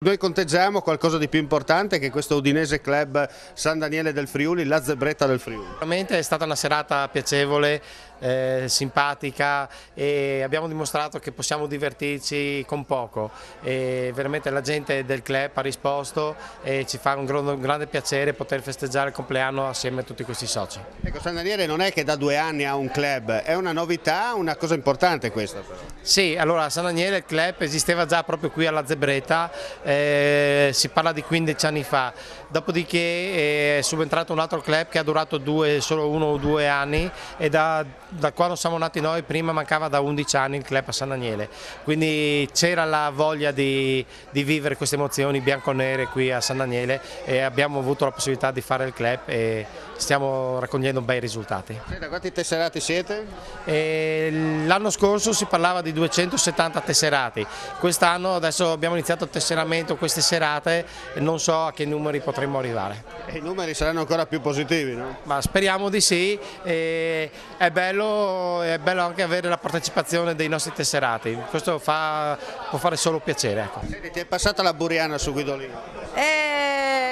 Noi conteggiamo qualcosa di più importante che questo Udinese Club San Daniele del Friuli, la zebretta del Friuli. Veramente è stata una serata piacevole, simpatica e abbiamo dimostrato che possiamo divertirci con poco. E veramente la gente del club ha risposto e ci fa un grande piacere poter festeggiare il compleanno assieme a tutti questi soci. Ecco, San Daniele non è che da 2 anni ha un club, è una novità, una cosa importante questa però. Sì, allora a San Daniele il club esisteva già proprio qui alla Zebretta, si parla di 15 anni fa, dopodiché è subentrato un altro club che ha durato solo 1 o 2 anni e da quando siamo nati noi prima mancava da 11 anni il club a San Daniele, quindi c'era la voglia di vivere queste emozioni bianconere qui a San Daniele e abbiamo avuto la possibilità di fare il club e stiamo raccogliendo bei risultati. Da quanti tesserati siete? L'anno scorso si parlava di 270 tesserati, quest'anno adesso abbiamo iniziato il tesseramento queste serate e non so a che numeri potremmo arrivare. E i numeri saranno ancora più positivi, no? Ma speriamo di sì, è bello anche avere la partecipazione dei nostri tesserati, questo può fare solo piacere. Ecco. Senti, ti è passata la Buriana su Guidolino?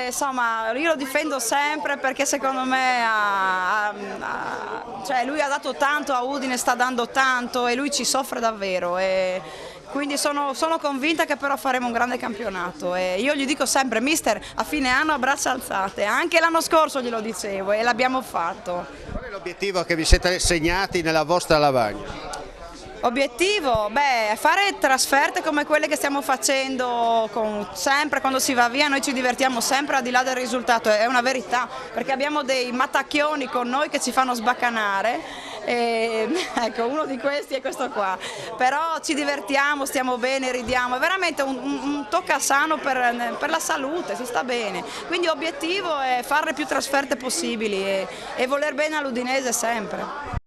Insomma, io lo difendo sempre perché secondo me cioè lui ha dato tanto a Udine, sta dando tanto e lui ci soffre davvero. Quindi sono convinta che però faremo un grande campionato e io gli dico sempre, mister, a fine anno a braccia alzate, anche l'anno scorso glielo dicevo e l'abbiamo fatto. Qual è l'obiettivo che vi siete segnati nella vostra lavagna? Obiettivo? Beh, fare trasferte come quelle che stiamo facendo sempre quando si va via, noi ci divertiamo sempre al di là del risultato, è una verità, perché abbiamo dei mattacchioni con noi che ci fanno sbaccanare, ecco, uno di questi è questo qua, però ci divertiamo, stiamo bene, ridiamo, è veramente un toccasano per la salute, si sta bene, quindi l'obiettivo è fare più trasferte possibili e voler bene all'Udinese sempre.